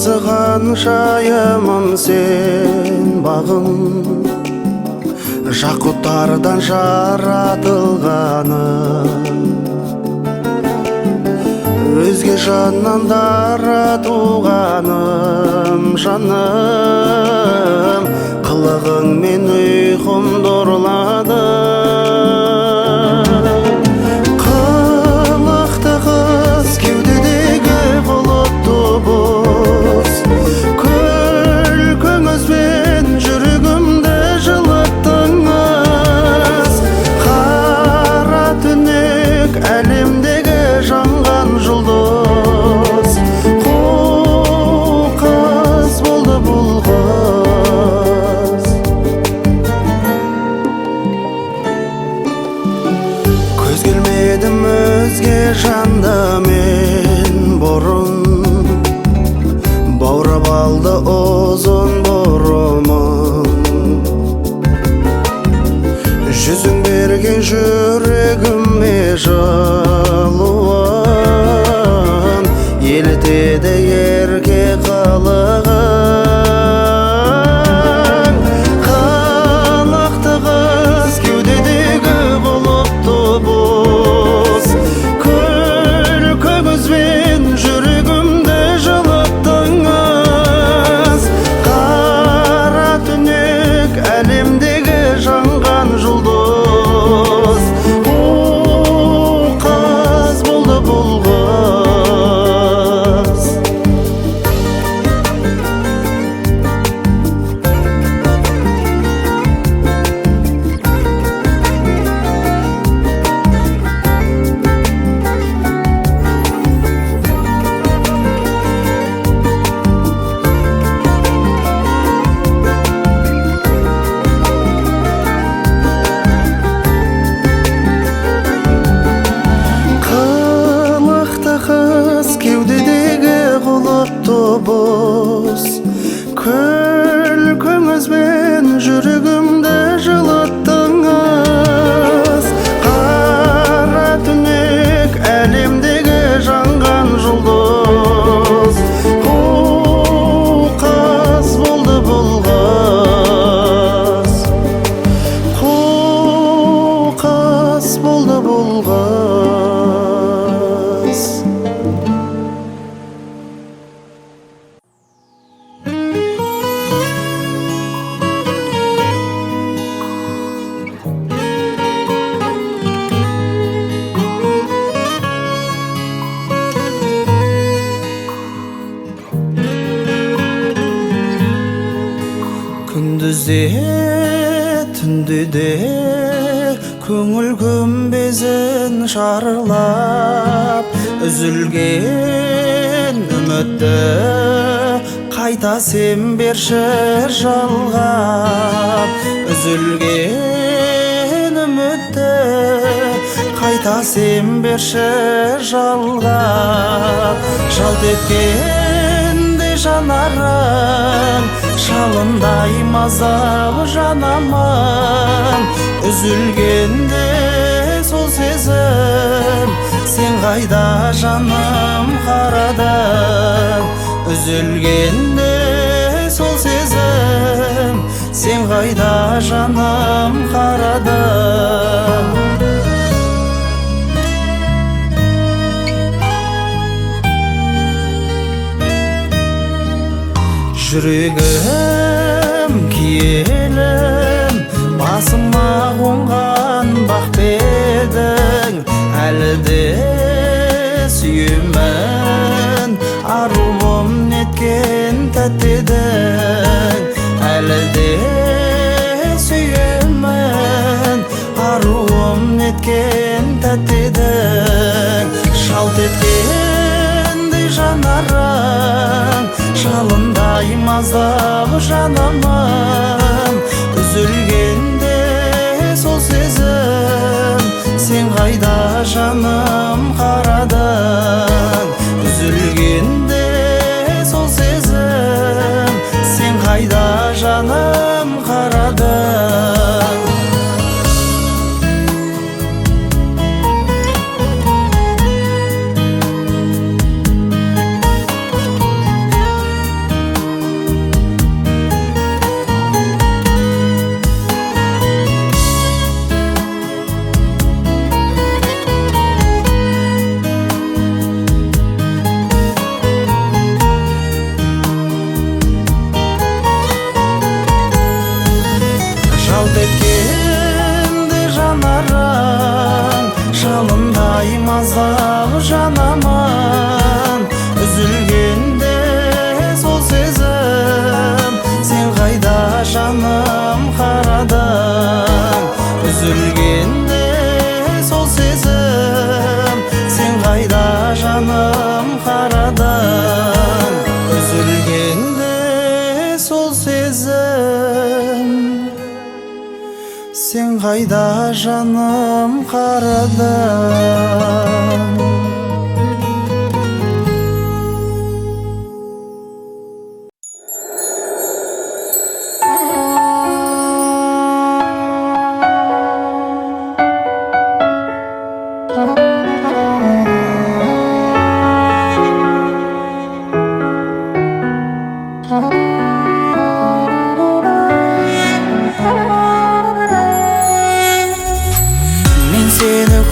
қызыған жайымын сен бағым, жақұттардан жаратылғаны, өзге жаннан дара туғаным жаным, қылығың мен ұйқымды ұрлады. Қылықты қыз кеудедегі бұлытты бұз, күлкіңізбен жүрегімді жылыттыңыз. Қара түнек әлемдегі жанған жұлдыз, қу қыз болды бұл қыз. Көз келмедім өзге жанды мен бұрын, баурап алды ұзын бұрымын. Жүзің берген жүрегіме жылуын, елітеді ерке қылығың. Қылықты қыз кеудедегі бұлытты бұз, күлкіңізбен жүрегімді жылыттыңыз. Қара түнек әлемдегі жанған жұлдыз, қу қыз болды бұл қыз. Қылықты қыз кеудедегі құлыпты бұз, күлкіңізбен жүрегімді жылыттыңыз. Қара түнек әлемдегі жанған жұлдыз, қу қыз болды бұл қыз. Қу қыз болды бұл қыз. Күндізде түнде де көңіл күмбезін шарлап, үзілген үмітті қайта сен берші жалғап. Үзілген үмітті қайта сен берші жалғап. Жалт еткенде жанарың, шалындай мазалы жанамын. Үзілгенде сол сезім, сен қайда жаным қарадың. Үзілгенде сол сезім, сен қайда жаным қарадың. Жүрегім киелім, басыма қонған бақ едің. Әлі де сүйемін, аруым неткен тәтті едің. Әлі де сүйемін, аруым неткен тәтті едің. Шалт еткендей жанарың, шалындай мазалы жанамын. Үзілгенде сол сезім, сен қайда жаным қарадың. Үзілгенде сол сезім, сен қайда жаным қарадың. қайда жаным қарадың?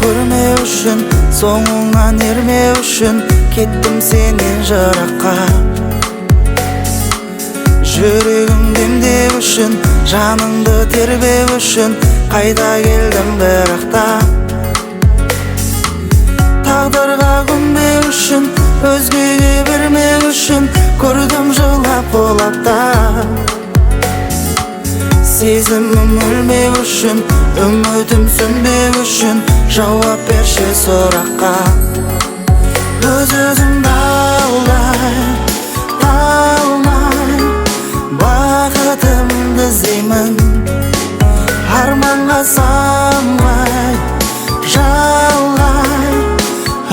Көрмеу үшін, соңыңнан ермеу үшін кеттім сенен жыраққа. Жүрегім демдеу үшін, жаныңды тербеу үшін қайда келдім бірақта. Тағдырға көнбеу үшін, өзгеге бермеу үшін көрдім жылап қолапта. Сезімім өлмеу үшін, үмітім сөнбеу үшін жауап берші сұраққа. Өз-өзімді алмай, бақытымды іздеймін. Арманға самғай, жалғай,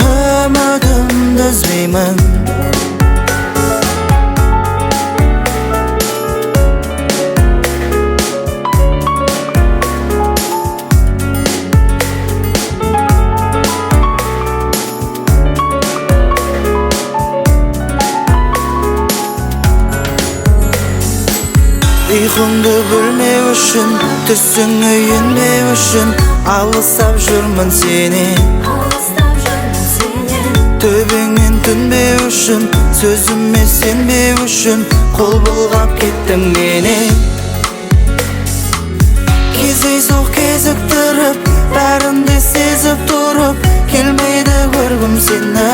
үмітімді үзбеймін. Ұйқыңды бөлмеу үшін, түсіңе енбеу үшін алыстап жүрмін сенен. Төбеңнен түнбеу үшін, сөзіме сенбеу үшін қол бұлғап кеттің менен. Кездейсоқ кезіктіріп, бәрінде сезіп тұрып, келмейді көргім сені.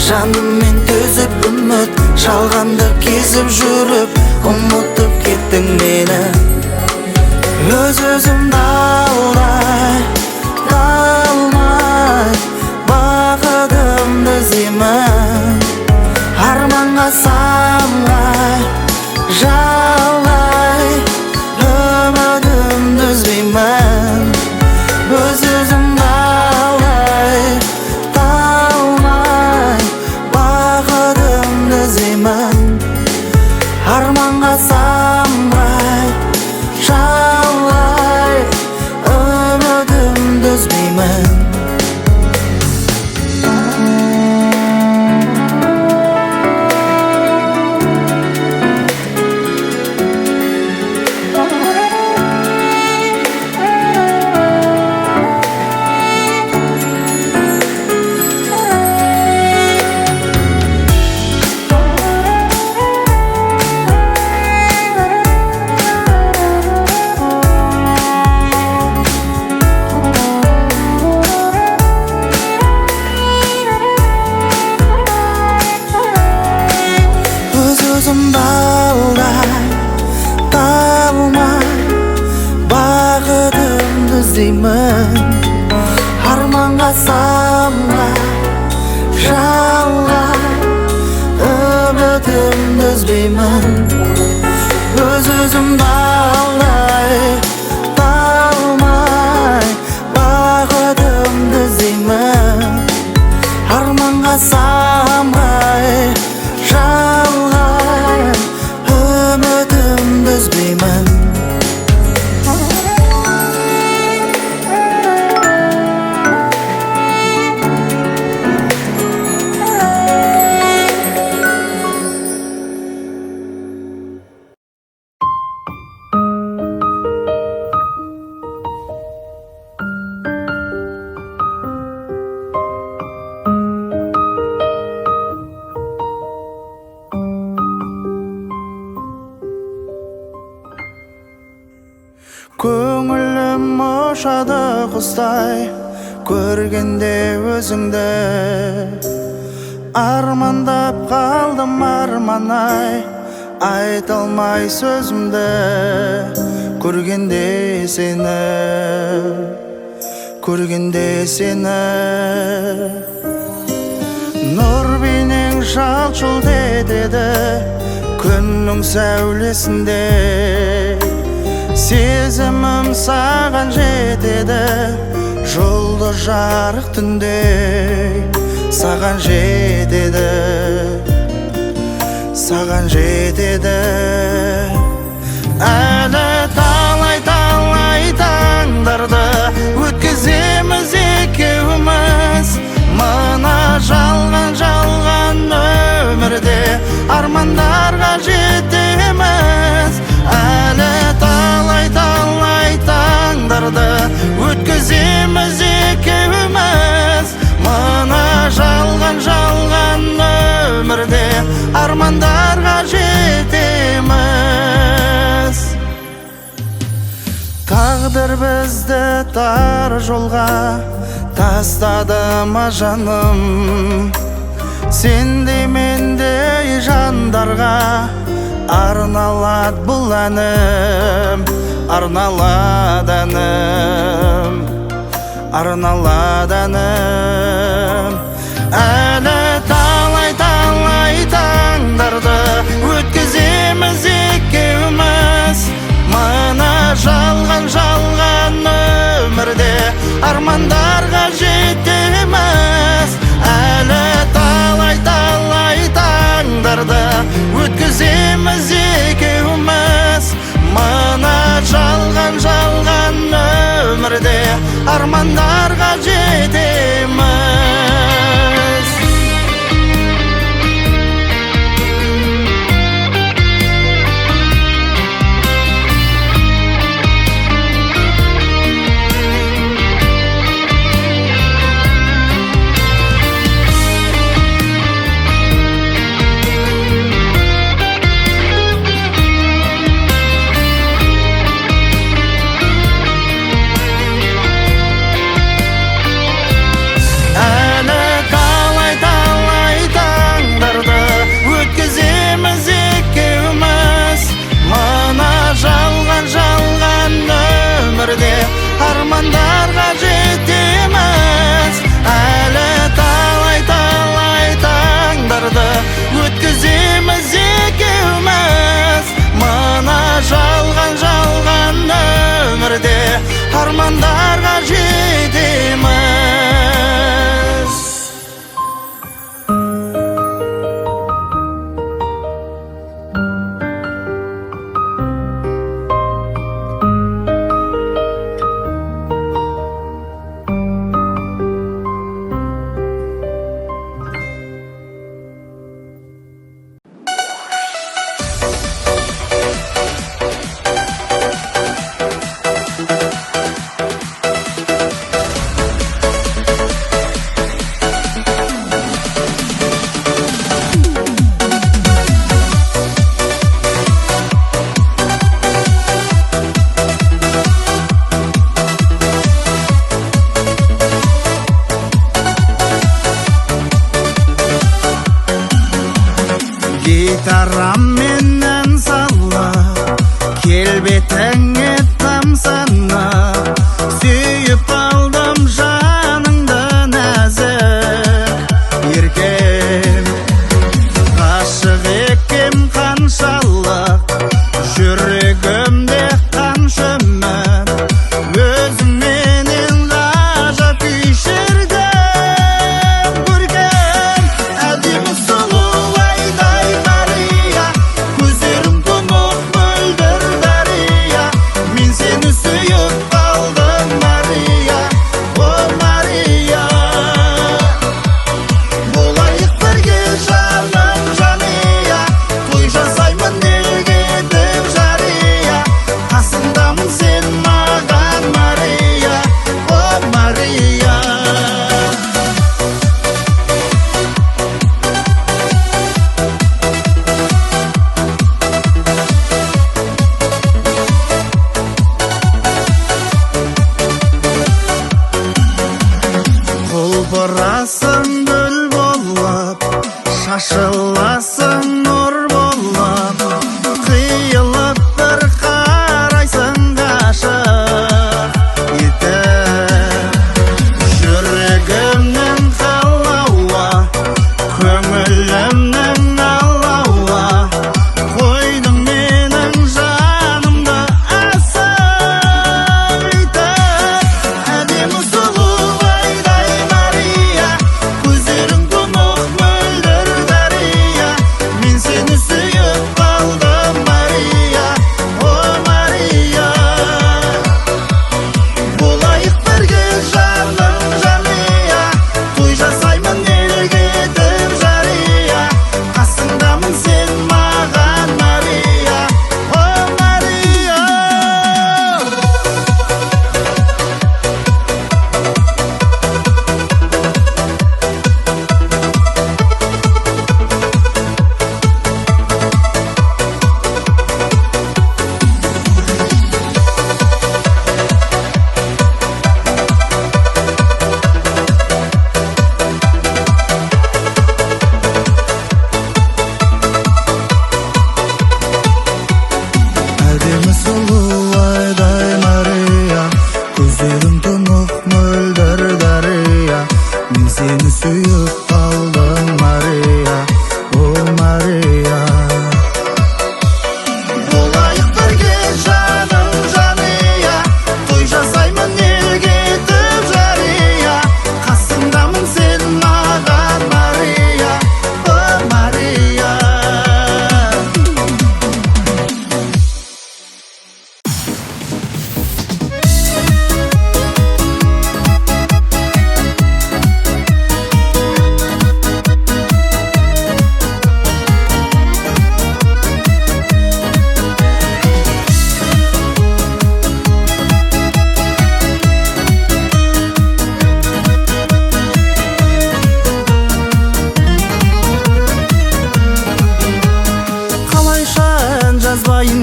Жаныммен төзіп үміт, жалғанды кезіп жүріп, ұмытып кеттің мені. Өз-өзімді алмай, бақытымды іздеймін. Арманға самғай, жалғай, үмітімді үзбеймін. Өз-өзімді арманға самғай, жалғай, үмітімді үзбеймін. Өзімді алмай, бақытымды іздеймін. Арманға самғай, жалғай, үмітімді үзбеймін. Өз-өзімді алмай, бақытымды іздеймін. Арманға самғай, жалғай, үмітімді үзбеймін. Көңілім ұшады құстай, көргенде өзіңді. Армандап қалдым арман-ай, айта алмай сөзімді. Көргенде сені, нұр бейнең жалт-жұлт етеді күннің сәулесінде. Сезімім саған жетеді, жұлдыз жарық түнде саған жетеді, саған жетеді. Әлі талай таңдарды өткіземіз екеуміз, мына жалған өмірде армандарға жетеміз. Әлі талай таңдарды өткіземіз екеуміз, мына жалған өмірде армандарға жетеміз. Тағдыр бізді тар жолға тастады ма жаным, сендей мендей жандарға арналады бұл әнім, арналады әнім, арналады әнім. Әлі талай таңдарды өткіземіз екеуміз, мына жалған өмірде армандарға жетеміз. Әлі талай таңдарды өткіземіз екеуміз, мына жалған өмірде армандарға жетеміз. Армандарға жетеміз. Әлі талай таңдарды өткіземіз екеуміз, мына жалған өмірде армандарға жетеміз. Гитарам менен сала, келбетіңе тамсана, сүйіп алдым жаныңды нәзік еркем. Ғашық екем қаншалық, жүрегімде қанша үміт, өзіңменен ғажап кешірдім. көрген әдемі сұлу көздерің тұнық мөлдір дария, мен сені сүйіп қалдым Мария, о Мария. Болайық бірге жаным жания, той жасаймын елге деп жария, қасыңдамын сен маған Мария, о Мария. Құлпырасың гүл болып, шашыласың нұр болып, қиылып бір қарайсың ғашық етіп. Жүрегімнің қалауы, көңілімнің алауы, қойдың менің жанымды асып.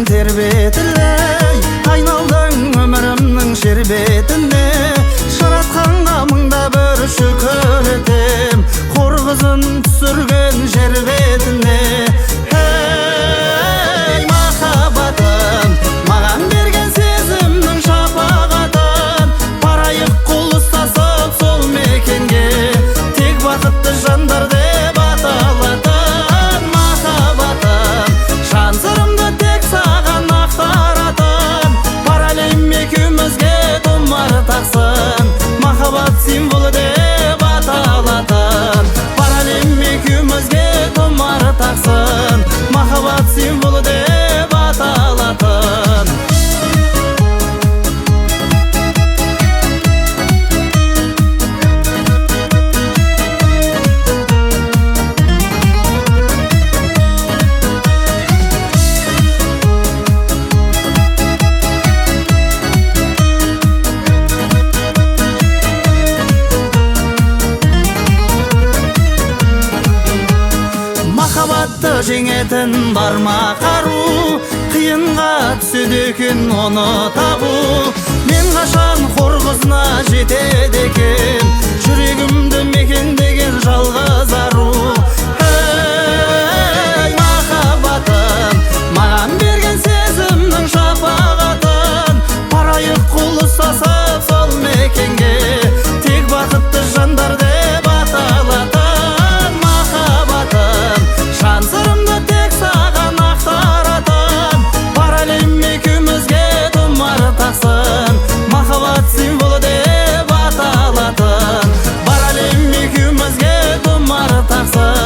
тербетіне, айналдың өмірімнің шербетіне. Жаратқанға мыңда бір шүкір етем, қор қызын түсірген жер бетіне. Ей махаббатым, маған берген сезімнің шапағатын, барайық қол ұстасып сол мекенге, тек бақытты жандар деп аталатын. Махаббатым, жан сырымды тек саған ақтаратын, бар әлем екеумізге тұмар тақсын, махаббат символы деп аталатын. Бар әлем екеумізге тұмар тақсын, махаббат символы деп аталатын. Махаббатты жеңетін бар ма қару, қиынға түседі екен оны табу. Мен қашан хор қызына жетеді екен, жүрегімді мекендеген жалғыз ару. Ей махаббатым, маған берген сезімнің шапағатын, барайық қол ұстасып сол мекенге, тек бақытты жандар деп аталатын. Махаббатым, жан сырымды тек саған ақтаратын, бар әлем екеумізге тұмар тақсын, махаббат символы деп аталатын. Бар әлем екеумізге тұмар тақсын,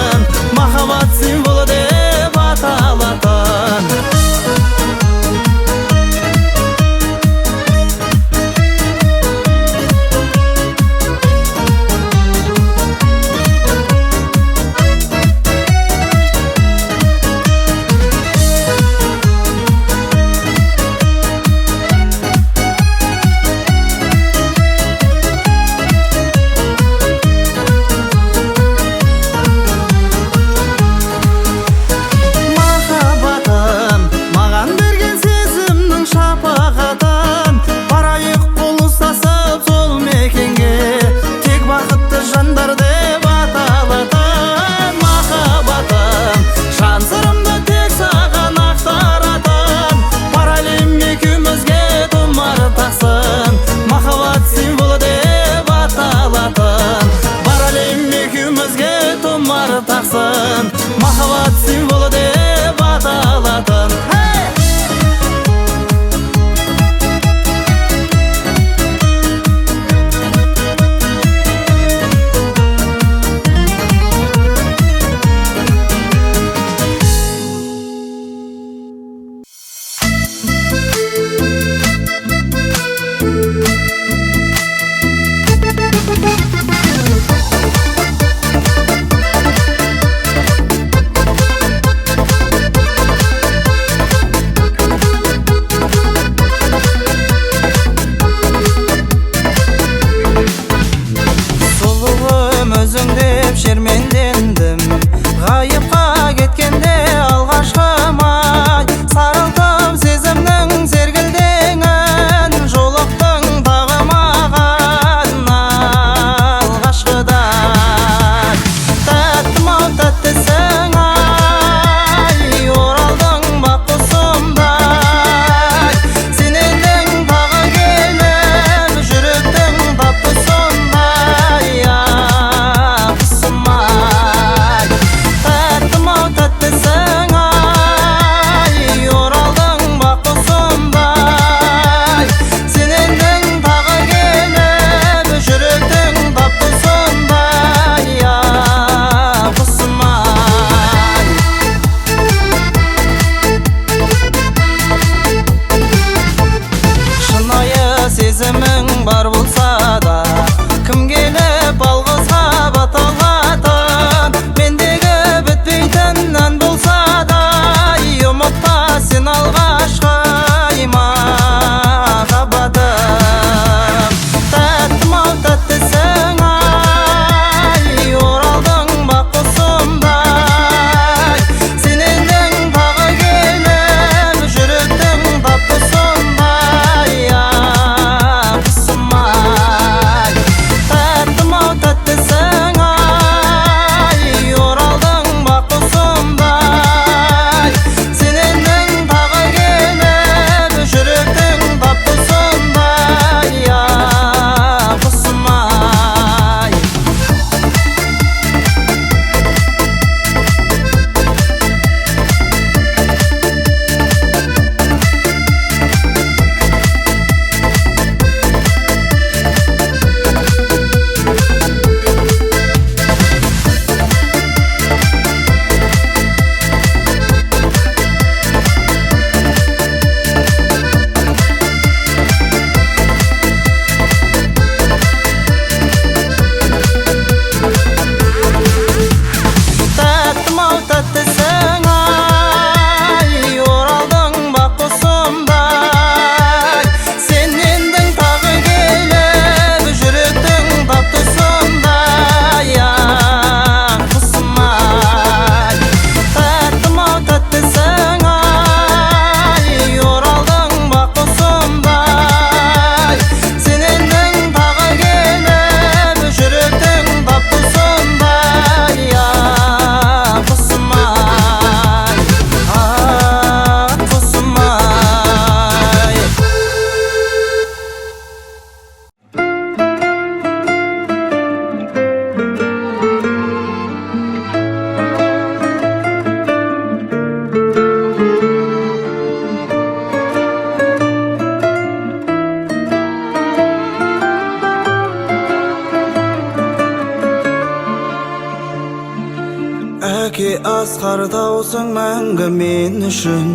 асқар таусың мәңгі мен үшін,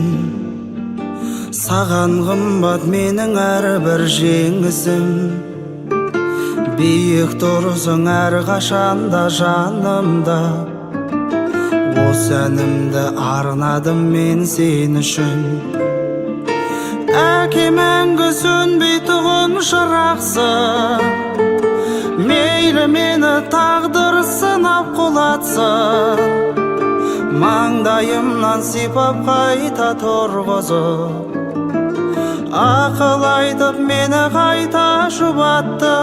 саған қымбат менің әрбір жеңісім. Биік тұрсың әрқашанда жанымда, осы әнімді арнадым мен сен үшін. Әке мәңгі сөнбей тұғын шырақсың, мейлі мені тағдыр сынап құлатсын, маңдайымнан сипап қайта тұрғызып, ақыл айтып мені қайта жұбатты.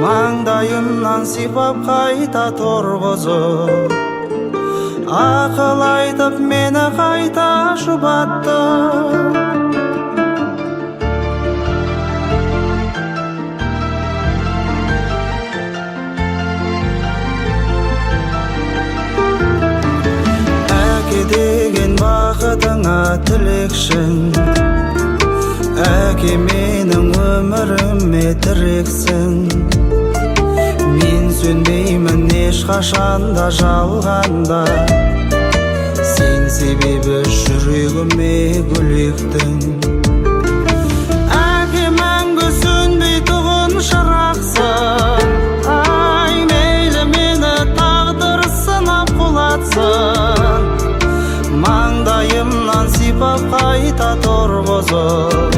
Маңдайымнан сипап қайта тұрғызып, ақыл айтып мені қайта жұбатты. Әке деген бақытыңа тілекшін, әке менің өміріме тірексің. Мен сөнбеймін ешқашанда жалғанда, сен себебі жүрегіме гүл ектің. Әке мәңгі сөнбей тұғын шырақсың, ай мейлі мені тағдыр сынап құлатсын, маңдайымнан сипап қайта тұрғызып,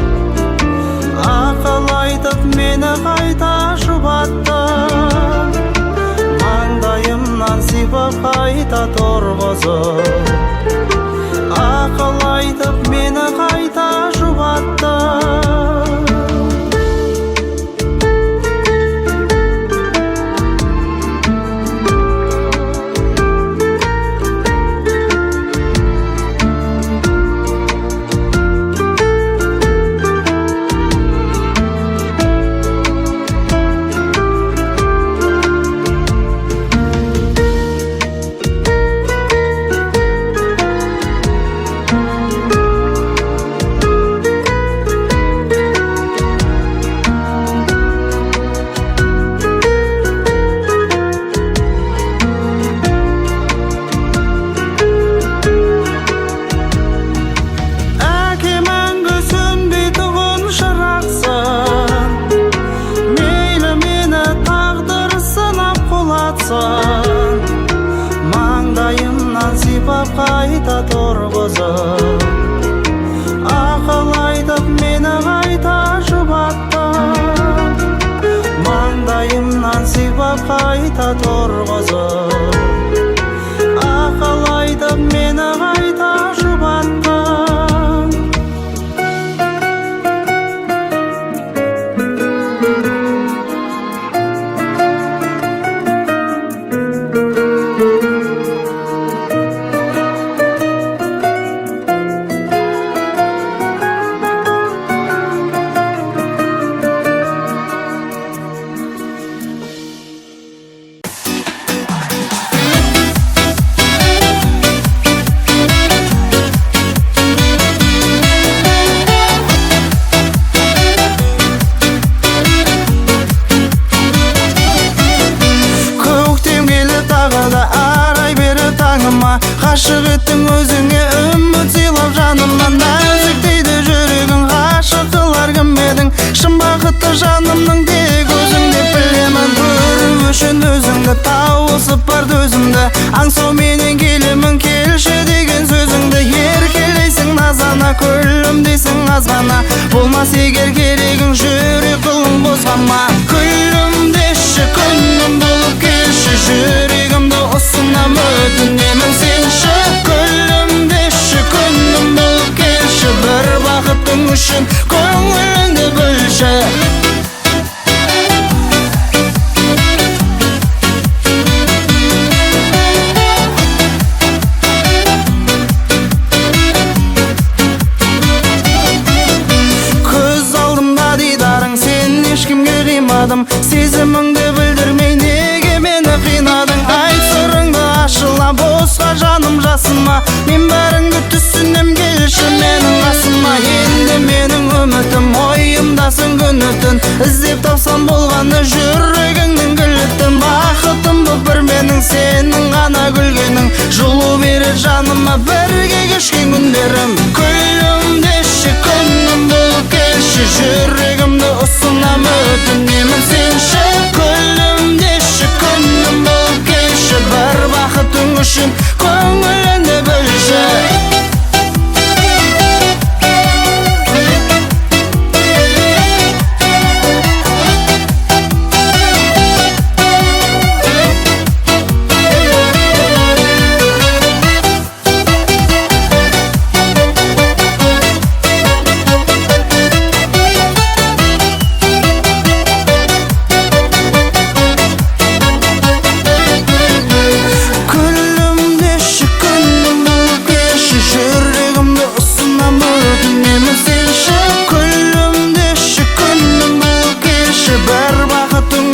ақыл айтып мені қайта жұбатты. Маңдайымнан сипап қайта тұрғызып, ақыл айтып мені қайта жұбатты. Маңдайымнан сипап қайта тұрғызып, ақыл айтып мені қайта жұбатты. Маңдайымнан сипап қайта тұрғызып, ақыл айтып мені қайта жұбатты. Ғашық еттің өзіңе үміт сыйлап жанымнан, нәзік дейді жүрегің, ғашық қылар кім едің? Шын бақытты жанымның тек өзің деп білемін. Көру үшін өзіңді, тауысып бар төзімді, аңсау менен келемін, келші деген сөзіңді. Еркелейсің назана, күлім дейсің азғана, болмас егер керегің, жүрек қылың бозғама. Күлім деші, күнім болып келші, жүрегімді ұсынам, өтінемін сенші. Күлім деші, күнім болып келші, бір бақыттың үшін көңіліңді білші. Көз алдымда дидарың, сен ешкімге қимадым, сезіміңді білдірмей неге мені қинадың? Айт сырыңды ашыла, босқа жаным жасыма, мен бәріңді түсінем, келші менің қасыма. Енді менің үмітім ойымдасың күн өтін, іздеп тапсам болғаны жүрегіңнің кілтін. Бақытым бұл бір менің, сенің ғана күлгенің, жаныма бірге кешкен күндерім Күлімде күнім бұл келші жүрегімді ұсынам өтінемін сенші Күлімде күнім бұл келші бір бақытың үшін көңіліңді білші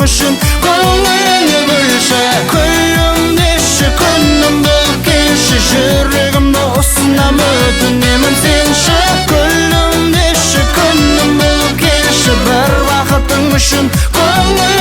үшін көңіліңді білші Күлімде күнім бұл келші жүрегімді ұсынам өтінемін сенші Күлімде күнім бұл келші бір бақытың үшін көңіліңді